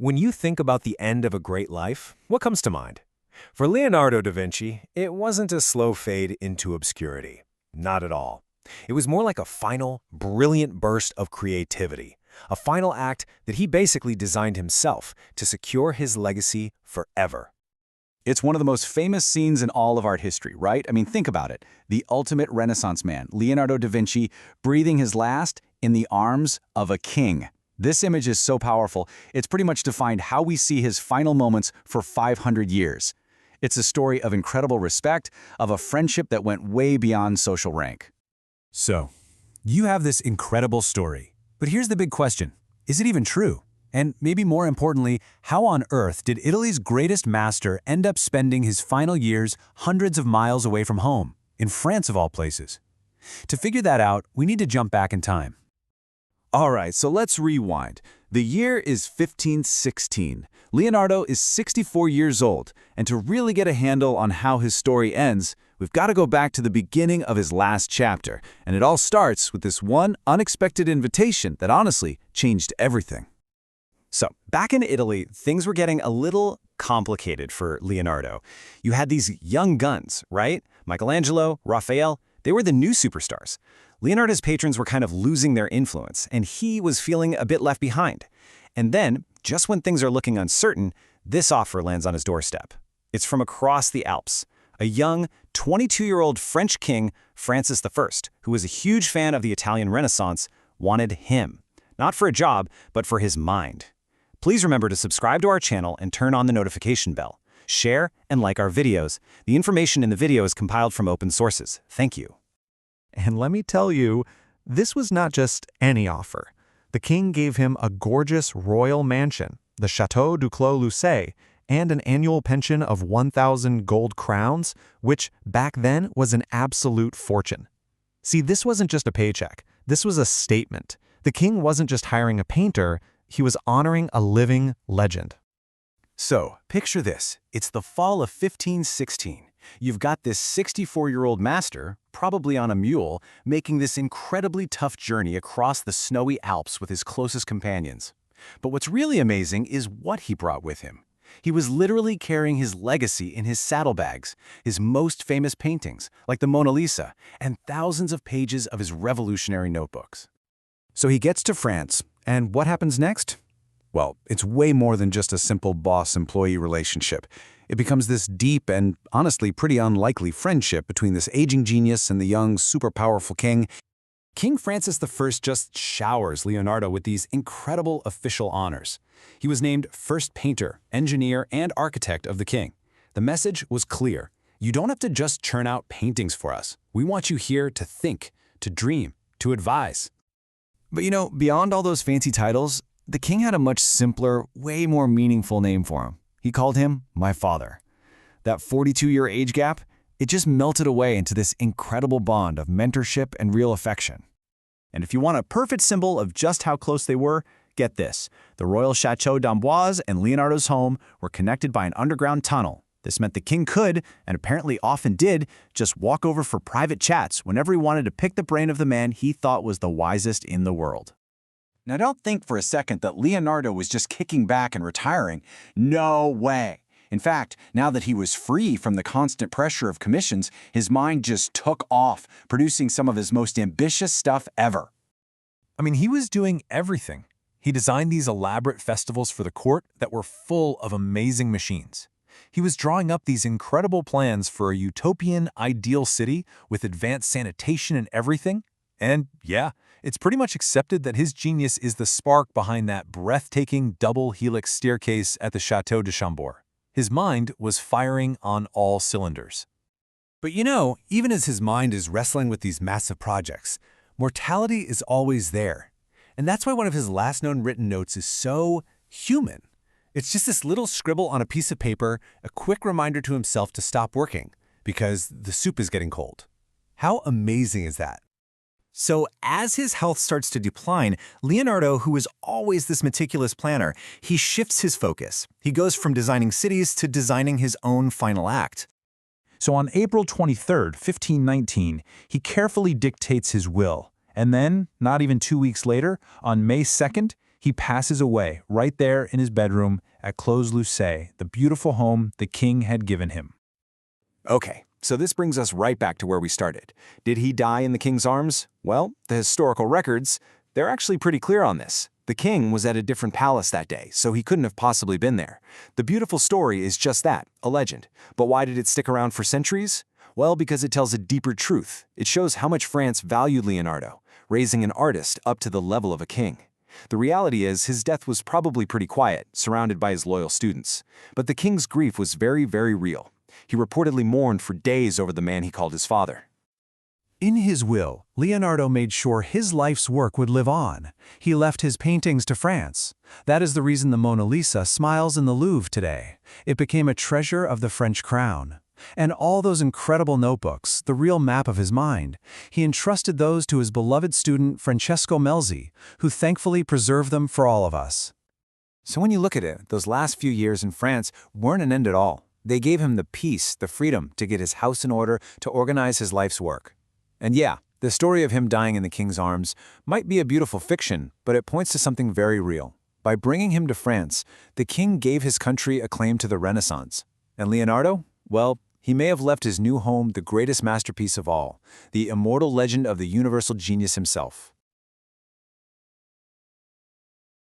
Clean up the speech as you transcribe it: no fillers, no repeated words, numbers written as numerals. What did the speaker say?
When you think about the end of a great life, what comes to mind? For Leonardo da Vinci, it wasn't a slow fade into obscurity. Not at all. It was more like a final, brilliant burst of creativity, a final act that he basically designed himself to secure his legacy forever. It's one of the most famous scenes in all of art history, right? I mean, think about it. The ultimate Renaissance man, Leonardo da Vinci, breathing his last in the arms of a king. This image is so powerful, it's pretty much defined how we see his final moments for 500 years. It's a story of incredible respect, of a friendship that went way beyond social rank. So, you have this incredible story. But here's the big question. Is it even true? And maybe more importantly, how on earth did Italy's greatest master end up spending his final years hundreds of miles away from home, in France of all places? To figure that out, we need to jump back in time. All right, so let's rewind. The year is 1516. Leonardo is 64 years old, and to really get a handle on how his story ends, we've got to go back to the beginning of his last chapter, and it all starts with this one unexpected invitation that honestly changed everything. So, back in Italy, things were getting a little complicated for Leonardo. You had these young guns, right? Michelangelo, Raphael, they were the new superstars. Leonardo's patrons were kind of losing their influence, and he was feeling a bit left behind. And then, just when things are looking uncertain, this offer lands on his doorstep. It's from across the Alps. A young, 22-year-old French king, Francis I, who was a huge fan of the Italian Renaissance, wanted him. Not for a job, but for his mind. Please remember to subscribe to our channel and turn on the notification bell. Share and like our videos. The information in the video is compiled from open sources. Thank you. And let me tell you, this was not just any offer. The king gave him a gorgeous royal mansion, the Château du Clos Lucé, and an annual pension of 1,000 gold crowns, which back then was an absolute fortune. See, this wasn't just a paycheck. This was a statement. The king wasn't just hiring a painter, he was honoring a living legend. So, picture this. It's the fall of 1516. You've got this 64-year-old master, probably on a mule, making this incredibly tough journey across the snowy Alps with his closest companions. But what's really amazing is what he brought with him. He was literally carrying his legacy in his saddlebags, his most famous paintings, like the Mona Lisa, and thousands of pages of his revolutionary notebooks. So he gets to France, and what happens next? Well, it's way more than just a simple boss-employee relationship. It becomes this deep and, honestly, pretty unlikely friendship between this aging genius and the young, super-powerful king. King Francis I just showers Leonardo with these incredible official honors. He was named first painter, engineer, and architect of the king. The message was clear. You don't have to just churn out paintings for us. We want you here to think, to dream, to advise. But you know, beyond all those fancy titles, the king had a much simpler, way more meaningful name for him. He called him my father. That 42-year age gap, it just melted away into this incredible bond of mentorship and real affection. And if you want a perfect symbol of just how close they were, get this. The Royal Château d'Amboise and Leonardo's home were connected by an underground tunnel. This meant the king could, and apparently often did, just walk over for private chats whenever he wanted to pick the brain of the man he thought was the wisest in the world. Now don't think for a second that Leonardo was just kicking back and retiring. No way. In fact, now that he was free from the constant pressure of commissions, his mind just took off, producing some of his most ambitious stuff ever. I mean, he was doing everything. He designed these elaborate festivals for the court that were full of amazing machines. He was drawing up these incredible plans for a utopian, ideal city with advanced sanitation and everything. And yeah, it's pretty much accepted that his genius is the spark behind that breathtaking double helix staircase at the Château de Chambord. His mind was firing on all cylinders. But you know, even as his mind is wrestling with these massive projects, mortality is always there. And that's why one of his last known written notes is so human. It's just this little scribble on a piece of paper, a quick reminder to himself to stop working, because the soup is getting cold. How amazing is that? So as his health starts to decline, Leonardo, who was always this meticulous planner, he shifts his focus. He goes from designing cities to designing his own final act. So on April 23, 1519, he carefully dictates his will. And then, not even 2 weeks later, on May 2nd, He passes away right there in his bedroom at Clos Lucé, the beautiful home the king had given him. Okay, so this brings us right back to where we started. Did he die in the king's arms? Well, the historical records, they're actually pretty clear on this. The king was at a different palace that day, so he couldn't have possibly been there. The beautiful story is just that, a legend. But why did it stick around for centuries? Well, because it tells a deeper truth. It shows how much France valued Leonardo, raising an artist up to the level of a king. The reality is his death was probably pretty quiet, surrounded by his loyal students. But the king's grief was very, very real. He reportedly mourned for days over the man he called his father. In his will, Leonardo made sure his life's work would live on. He left his paintings to France. That is the reason the Mona Lisa smiles in the Louvre today. It became a treasure of the French crown. And all those incredible notebooks, the real map of his mind, he entrusted those to his beloved student Francesco Melzi, who thankfully preserved them for all of us. So when you look at it, those last few years in France weren't an end at all. They gave him the peace, the freedom to get his house in order, to organize his life's work. And yeah, the story of him dying in the king's arms might be a beautiful fiction, but it points to something very real. By bringing him to France, the king gave his country a claim to the Renaissance. And Leonardo? Well, he may have left his new home the greatest masterpiece of all, the immortal legend of the universal genius himself.